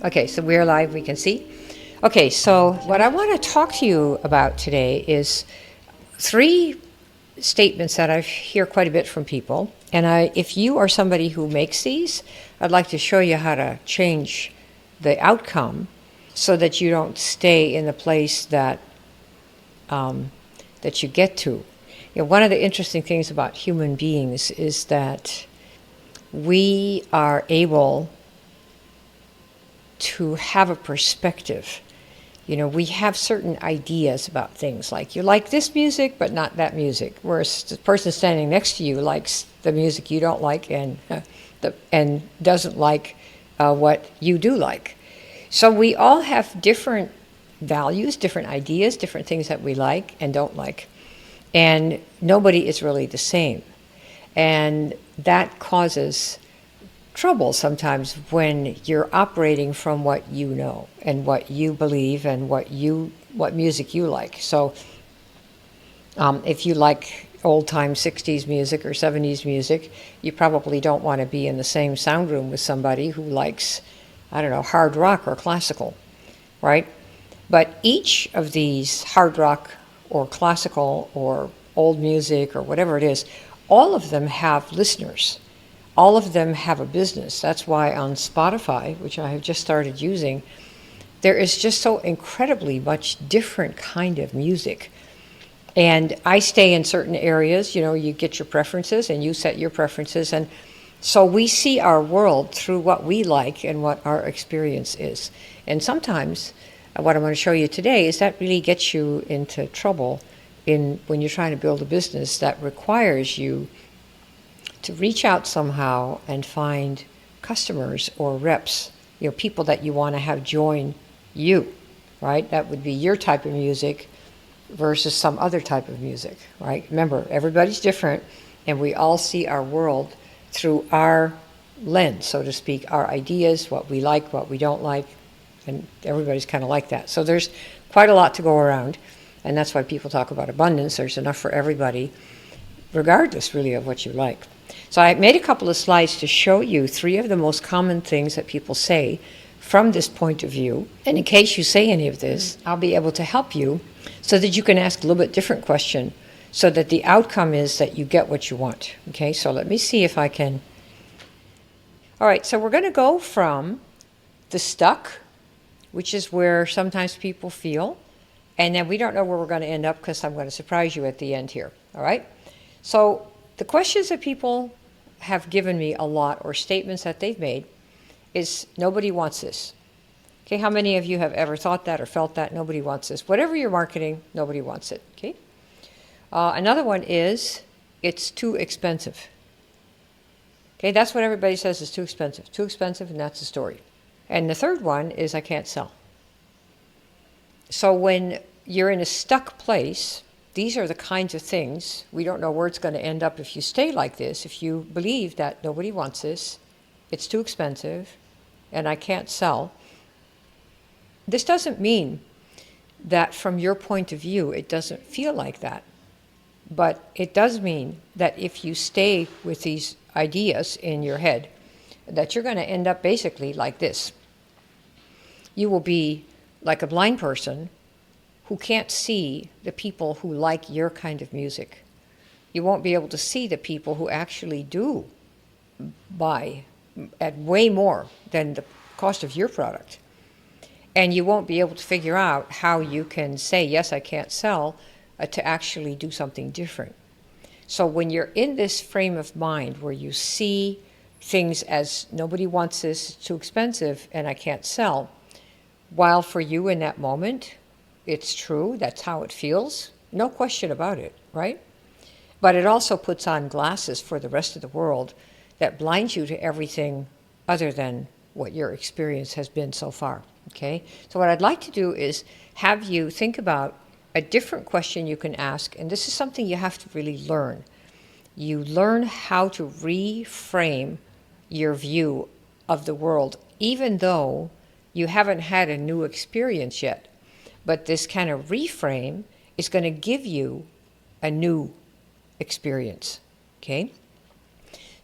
Okay, so we're live, we can see. Okay, so what I want to talk to you about today is three statements that I hear quite a bit from people. And if you are somebody who makes these, I'd like to show you how to change the outcome so that you don't stay in the place that you get to. You know, one of the interesting things about human beings is that we are able to have a perspective. You know, we have certain ideas about things, like you like this music but not that music, whereas the person standing next to you likes the music you don't like and doesn't like what you do like. So we all have different values, different ideas, different things that we like and don't like, and nobody is really the same. And that causes trouble sometimes when you're operating from what you know and what you believe and what music you like. So if you like old-time 60s music or 70s music, you probably don't want to be in the same sound room with somebody who likes, I don't know, hard rock or classical, right? But each of these, hard rock or classical or old music or whatever it is, all of them have listeners. All of them have a business. That's why on Spotify, which I have just started using, there is just so incredibly much different kind of music. And I stay in certain areas. You know, you get your preferences and you set your preferences. And so we see our world through what we like and what our experience is. And sometimes what I'm going to show you today is that really gets you into trouble when you're trying to build a business that requires you to reach out somehow and find customers or reps, you know, people that you want to have join you, right? That would be your type of music versus some other type of music, right? Remember, everybody's different, and we all see our world through our lens, so to speak, our ideas, what we like, what we don't like, and everybody's kind of like that. So there's quite a lot to go around, and that's why people talk about abundance. There's enough for everybody, regardless really of what you like. So I made a couple of slides to show you three of the most common things that people say from this point of view. And in case you say any of this, I'll be able to help you so that you can ask a little bit different question so that the outcome is that you get what you want. Okay, so let me see if I can. All right, so we're going to go from the stuck, which is where sometimes people feel, and then we don't know where we're going to end up because I'm going to surprise you at the end here. All right, so the questions that people have given me a lot, or statements that they've made, is nobody wants this. Okay, how many of you have ever thought that or felt that? Nobody wants this. Whatever you're marketing, nobody wants it. Okay. Another one is it's too expensive. Okay, that's what everybody says is too expensive, and that's the story. And the third one is I can't sell. So when you're in a stuck place, these are the kinds of things. We don't know where it's going to end up if you stay like this. If you believe that nobody wants this, it's too expensive, and I can't sell. This doesn't mean that from your point of view it doesn't feel like that. But it does mean that if you stay with these ideas in your head, that you're going to end up basically like this. You will be like a blind person who can't see the people who like your kind of music. You won't be able to see the people who actually do buy at way more than the cost of your product. And you won't be able to figure out how you can say, yes, I can't sell, to actually do something different. So when you're in this frame of mind where you see things as nobody wants this, it's too expensive, and I can't sell, while for you in that moment, it's true, that's how it feels, no question about it, right? But it also puts on glasses for the rest of the world that blinds you to everything other than what your experience has been so far, okay? So what I'd like to do is have you think about a different question you can ask, and this is something you have to really learn. You learn how to reframe your view of the world, even though you haven't had a new experience yet. But this kind of reframe is going to give you a new experience, okay?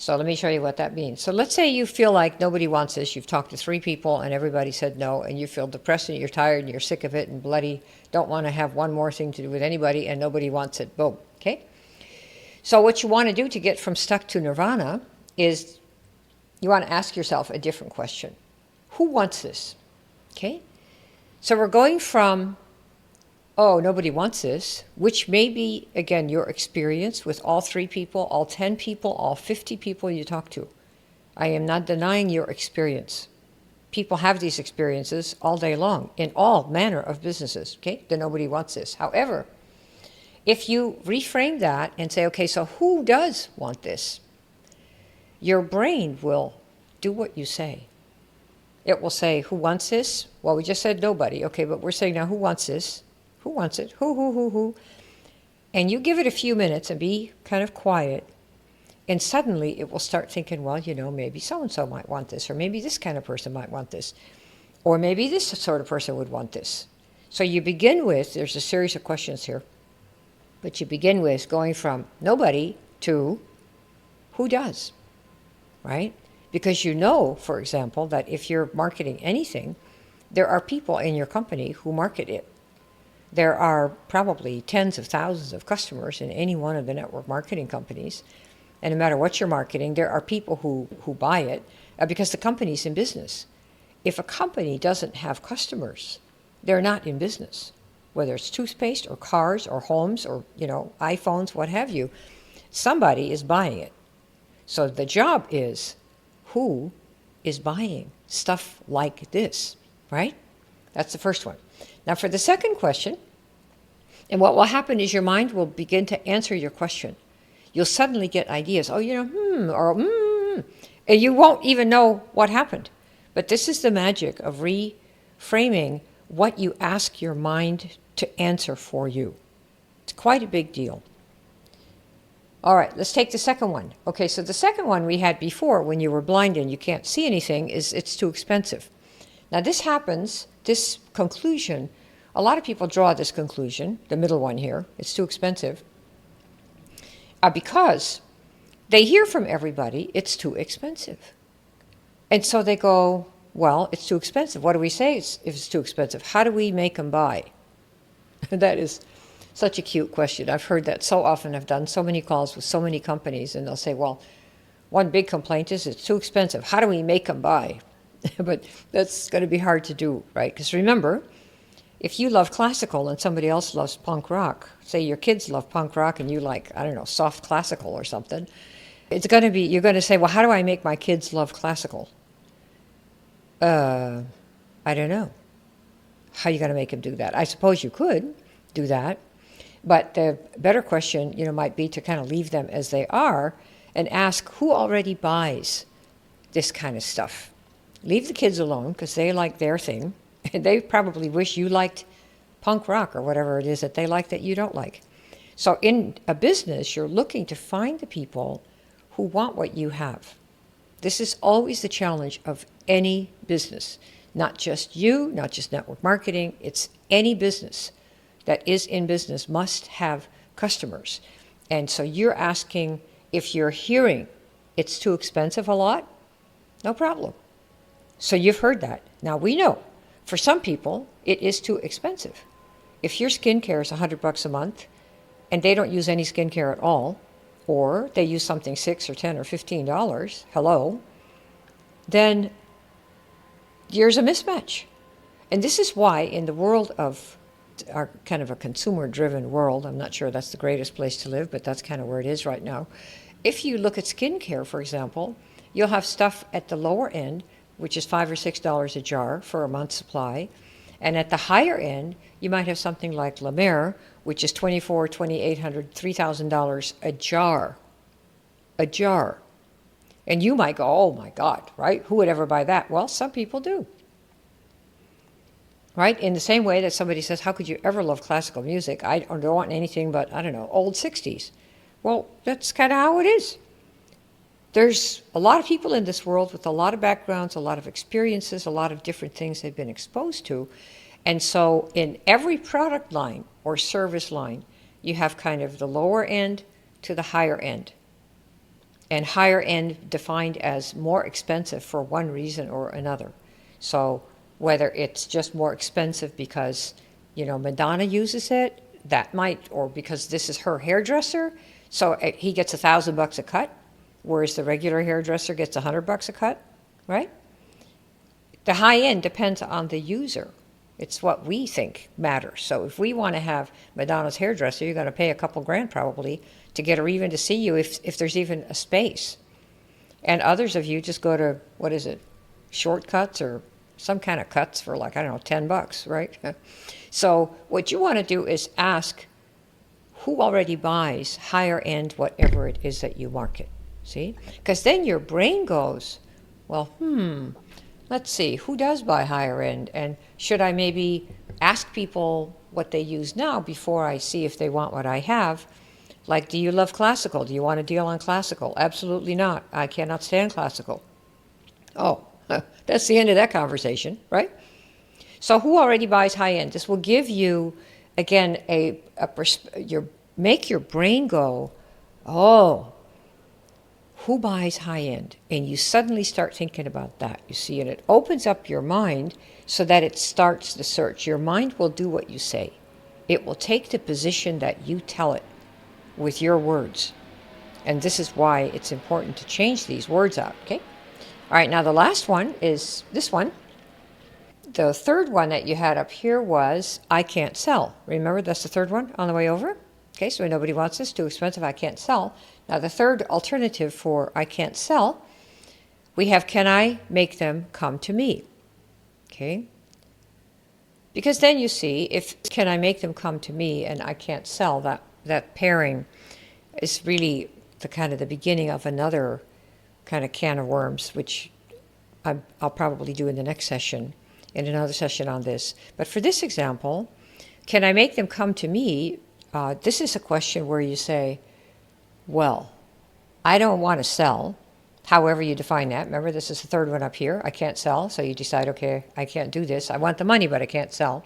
So let me show you what that means. So let's say you feel like nobody wants this. You've talked to 3 people and everybody said no, and you feel depressed and you're tired and you're sick of it and bloody, don't want to have one more thing to do with anybody, and nobody wants it. Boom. Okay? So what you want to do to get from stuck to nirvana is you want to ask yourself a different question. Who wants this? Okay? So we're going from, oh, nobody wants this, which may be, again, your experience with all 3 people, all 10 people, all 50 people you talk to. I am not denying your experience. People have these experiences all day long in all manner of businesses, okay? That nobody wants this. However, if you reframe that and say, okay, so who does want this? Your brain will do what you say. It will say, who wants this? Well, we just said nobody. Okay, but we're saying now, who wants this? Who wants it? Who? And you give it a few minutes and be kind of quiet. And suddenly it will start thinking, well, maybe so-and-so might want this, or maybe this kind of person might want this, or maybe this sort of person would want this. So you begin with, there's a series of questions here, but you begin with going from nobody to who does, right? Because for example, that if you're marketing anything, there are people in your company who market it. There are probably tens of thousands of customers in any one of the network marketing companies. And no matter what you're marketing, there are people who buy it because the company's in business. If a company doesn't have customers, they're not in business. Whether it's toothpaste or cars or homes or, iPhones, what have you, somebody is buying it. So the job is, who is buying stuff like this, right? That's the first one. Now for the second question, and what will happen is your mind will begin to answer your question. You'll suddenly get ideas, and you won't even know what happened. But this is the magic of reframing what you ask your mind to answer for you. It's quite a big deal. All right, let's take the second one. Okay, so the second one we had before, when you were blind and you can't see anything, is it's too expensive. Now this conclusion, a lot of people draw this conclusion, the middle one here, it's too expensive, because they hear from everybody, it's too expensive. And so they go, well, it's too expensive. What do we say if it's too expensive? How do we make them buy? That is such a cute question. I've heard that so often. I've done so many calls with so many companies, and they'll say, well, one big complaint is it's too expensive. How do we make them buy? But that's going to be hard to do, right? Because remember, if you love classical and somebody else loves punk rock, say your kids love punk rock and you like, soft classical or something, you're going to say, well, how do I make my kids love classical? I don't know. How are you going to make them do that? I suppose you could do that. But the better question, might be to kind of leave them as they are and ask who already buys this kind of stuff. Leave the kids alone because they like their thing. And they probably wish you liked punk rock or whatever it is that they like that you don't like. So in a business, you're looking to find the people who want what you have. This is always the challenge of any business. Not just you, not just network marketing. It's any business that is in business must have customers. And so you're asking, if you're hearing it's too expensive a lot, no problem. So you've heard that. Now we know, for some people, it is too expensive. If your skincare is $100 a month and they don't use any skincare at all, or they use something $6 or $10 or $15, then there's a mismatch. And this is why in the world of our kind of a consumer-driven world, I'm not sure that's the greatest place to live, but that's kind of where it is right now. If you look at skincare, for example, you'll have stuff at the lower end, which is $5 or $6 a jar for a month's supply. And at the higher end, you might have something like La Mer, which is $2,400, $2,800, $3,000 a jar. A jar. And you might go, oh my God, right? Who would ever buy that? Well, some people do. Right? In the same way that somebody says, how could you ever love classical music? I don't want anything but, old 60s. Well, that's kind of how it is. There's a lot of people in this world with a lot of backgrounds, a lot of experiences, a lot of different things they've been exposed to. And so in every product line or service line, you have kind of the lower end to the higher end. and higher end defined as more expensive for one reason or another. So whether it's just more expensive because, Madonna uses it, that might, or because this is her hairdresser, so he gets $1,000 a cut, whereas the regular hairdresser gets $100 a cut, right? The high end depends on the user. It's what we think matters. So if we want to have Madonna's hairdresser, you're going to pay a couple grand probably to get her even to see you if there's even a space. And others of you just go to, Shortcuts or some kind of cuts for like, I don't know, $10, right? So what you want to do is ask who already buys higher end, whatever it is that you market. See? Because then your brain goes, well, let's see, who does buy higher end? And should I maybe ask people what they use now before I see if they want what I have? Like, do you love classical? Do you want a deal on classical? Absolutely not. I cannot stand classical. Oh, that's the end of that conversation, right? So who already buys high end? This will give you, again, make your brain go, oh, who buys high end? And you suddenly start thinking about that, you see, and it opens up your mind so that it starts the search. Your mind will do what you say. It will take the position that you tell it with your words. And this is why it's important to change these words out, okay? All right, now the last one is this one. The third one that you had up here was, I can't sell. Remember, that's the third one on the way over? Okay, so nobody wants this, too expensive, I can't sell. Now the third alternative for I can't sell, we have, can I make them come to me? Okay? Because then you see, if can I make them come to me and I can't sell, that pairing is really the beginning of another kind of can of worms, which I'll probably do in the next session, in another session on this. But for this example, can I make them come to me? This is a question where you say, well, I don't want to sell, however you define that. Remember, this is the third one up here. I can't sell. So you decide, okay, I can't do this. I want the money, but I can't sell.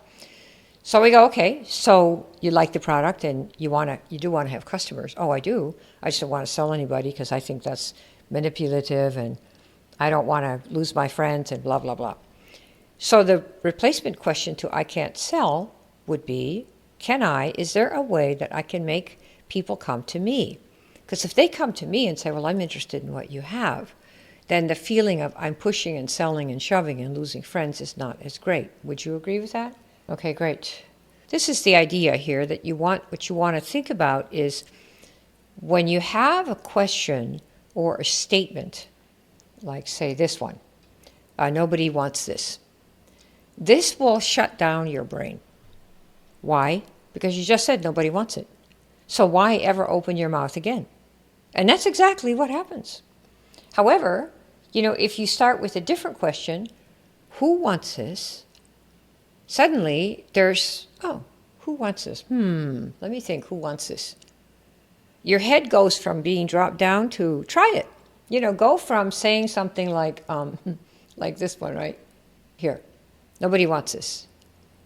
So we go, okay, so you like the product and you do want to have customers. Oh, I do. I just don't want to sell anybody because I think that's manipulative and I don't want to lose my friends and blah, blah, blah. So the replacement question to I can't sell would be, is there a way that I can make people come to me? Because if they come to me and say, well, I'm interested in what you have, then the feeling of I'm pushing and selling and shoving and losing friends is not as great. Would you agree with that? Okay, great. This is the idea here that what you want to think about is when you have a question or a statement, like say this one, nobody wants this. This will shut down your brain. Why? Because you just said nobody wants it. So why ever open your mouth again? And that's exactly what happens. However, if you start with a different question, who wants this? Suddenly there's, who wants this? Let me think, who wants this? Your head goes from being dropped down to try it. Go from saying something like this one, right? Here, nobody wants this.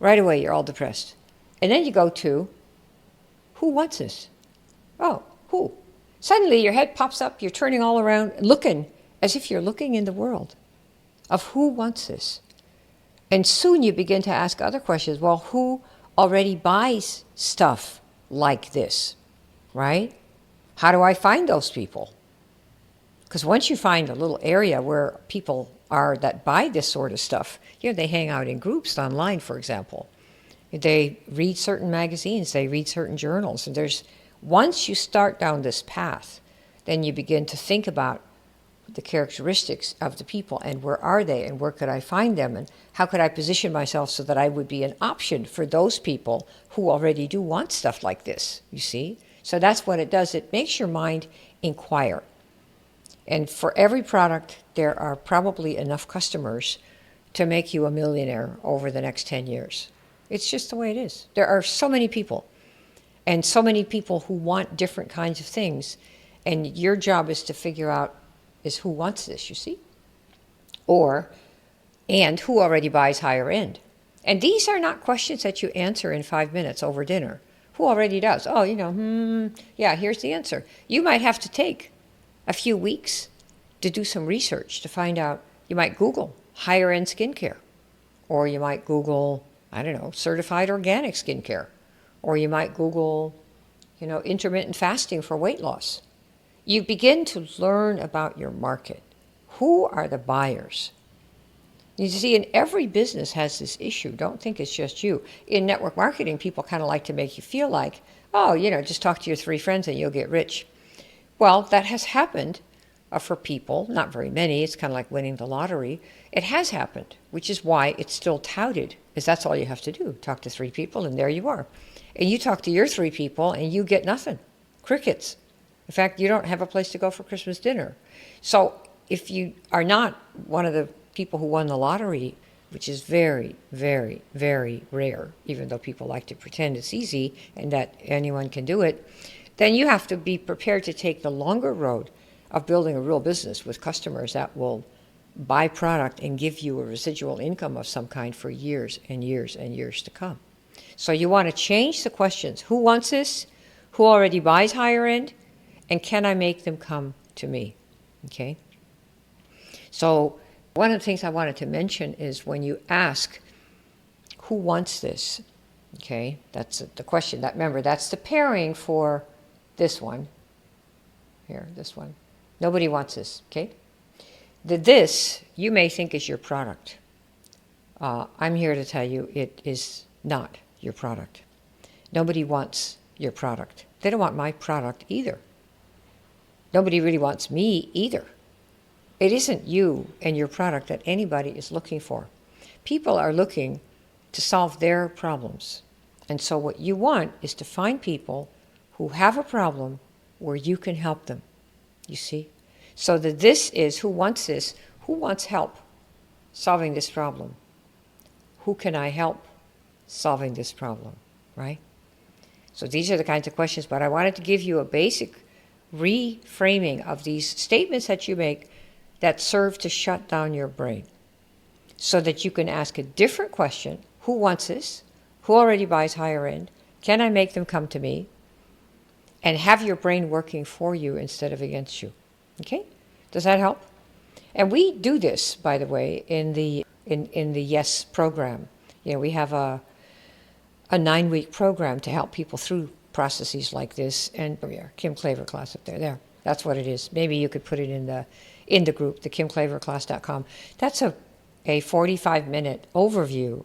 Right away, you're all depressed. And then you go to, who wants this? Oh, who? Suddenly your head pops up, you're turning all around, looking as if you're looking in the world of who wants this. And soon you begin to ask other questions. Well, who already buys stuff like this, right? How do I find those people? Because once you find a little area where people are that buy this sort of stuff, they hang out in groups online, for example. They read certain magazines, they read certain journals. And once you start down this path, then you begin to think about the characteristics of the people and where are they and where could I find them and how could I position myself so that I would be an option for those people who already do want stuff like this, you see? So that's what it does. It makes your mind inquire. And for every product, there are probably enough customers to make you a millionaire over the next 10 years. It's just the way it is. There are so many people and so many people who want different kinds of things. And your job is to figure out is who wants this, you see? And who already buys higher end. And these are not questions that you answer in 5 minutes over dinner. Who already does? Oh, yeah, here's the answer. You might have to take a few weeks to do some research to find out. You might Google higher end skincare, or you might Google, I don't know, certified organic skincare, or you might Google, intermittent fasting for weight loss. You begin to learn about your market. Who are the buyers? You see, and every business has this issue. Don't think it's just you. In network marketing, people kind of like to make you feel like, oh, just talk to your 3 friends and you'll get rich. Well, that has happened for people, not very many. It's kind of like winning the lottery. It has happened, which is why it's still touted, because that's all you have to do. Talk to 3 people and there you are. And you talk to your 3 people and you get nothing. Crickets. In fact, you don't have a place to go for Christmas dinner. So if you are not one of the people who won the lottery, which is very, very, very rare, even though people like to pretend it's easy and that anyone can do it, then you have to be prepared to take the longer road of building a real business with customers that will buy product and give you a residual income of some kind for years and years and years to come. So you want to change the questions. Who wants this? Who already buys higher end? And can I make them come to me? Okay? So one of the things I wanted to mention is when you ask, who wants this? Okay, that's the question. Remember, that's the pairing for this one. Here, this one. Nobody wants this, okay? This, you may think is your product. I'm here to tell you it is not your product. Nobody wants your product. They don't want my product either. Nobody really wants me either. It isn't you and your product that anybody is looking for. People are looking to solve their problems. And so what you want is to find people who have a problem where you can help them. You see? So this is, who wants this? Who wants help solving this problem? Who can I help solving this problem? Right? So these are the kinds of questions, but I wanted to give you a basic reframing of these statements that you make that serve to shut down your brain so that you can ask a different question. Who wants this? Who already buys higher end? Can I make them come to me? And have your brain working for you instead of against you. Okay? Does that help? And we do this, by the way, in the YES program. We have a 9-week program to help people through processes like this. And Kim Klaver class up there. There. That's what it is. Maybe you could put it in the group, the kimklaverclass.com. That's a 45-minute overview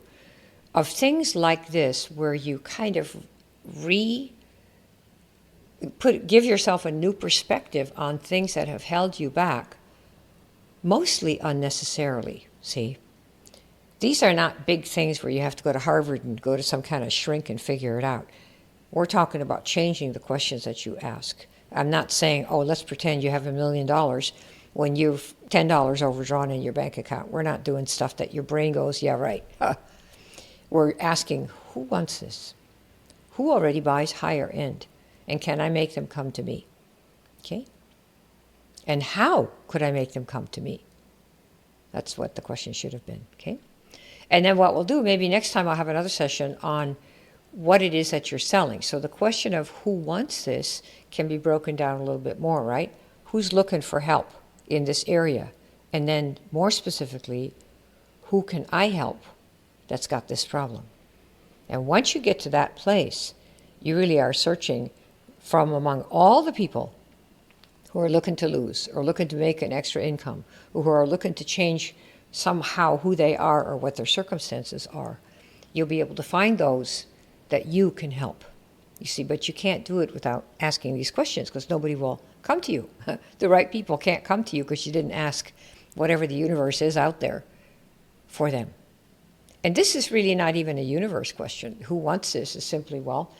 of things like this where you kind of give yourself a new perspective on things that have held you back, mostly unnecessarily, see? These are not big things where you have to go to Harvard and go to some kind of shrink and figure it out. We're talking about changing the questions that you ask. I'm not saying, oh, let's pretend you have $1 million when you've $10 overdrawn in your bank account. We're not doing stuff that your brain goes, yeah, right. We're asking, who wants this? Who already buys higher end? And can I make them come to me? Okay? And how could I make them come to me? That's what the question should have been, okay? And then what we'll do, maybe next time I'll have another session on what it is that you're selling. So the question of who wants this can be broken down a little bit more, right? Who's looking for help in this area? And then more specifically, who can I help that's got this problem? And once you get to that place, you really are searching from among all the people who are looking to lose or looking to make an extra income, or who are looking to change somehow who they are or what their circumstances are. You'll be able to find those that you can help. You see, but you can't do it without asking these questions because nobody will come to you. The right people can't come to you because you didn't ask whatever the universe is out there for them. And this is really not even a universe question. Who wants this is simply, well,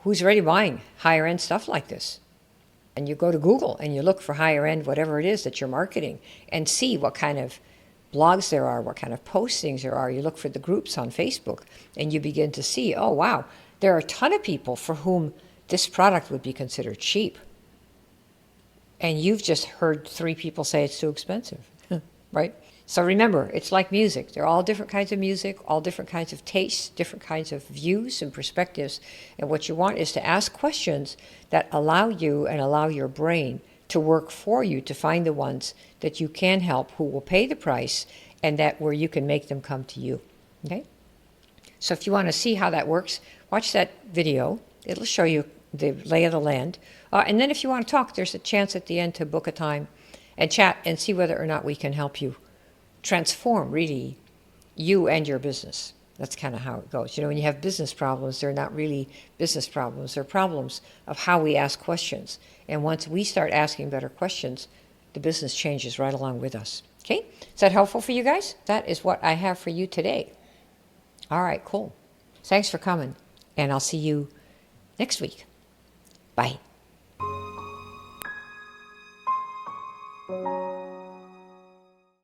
who's already buying higher end stuff like this? And you go to Google and you look for higher end, whatever it is that you're marketing, and see what kind of blogs there are, what kind of postings there are. You look for the groups on Facebook and you begin to see, oh, wow, there are a ton of people for whom this product would be considered cheap. And you've just heard 3 people say it's too expensive, right? So remember, it's like music. They're all different kinds of music, all different kinds of tastes, different kinds of views and perspectives. And what you want is to ask questions that allow you and allow your brain to work for you to find the ones that you can help, who will pay the price, and that where you can make them come to you. Okay? So if you want to see how that works, watch that video. It'll show you the lay of the land. And then if you want to talk, there's a chance at the end to book a time and chat and see whether or not we can help you transform, really, you and your business. That's kind of how it goes. You know, when you have business problems, they're not really business problems. They're problems of how we ask questions. And once we start asking better questions, the business changes right along with us. Okay? Is that helpful for you guys? That is what I have for you today. All right, cool. Thanks for coming. And I'll see you next week. Bye.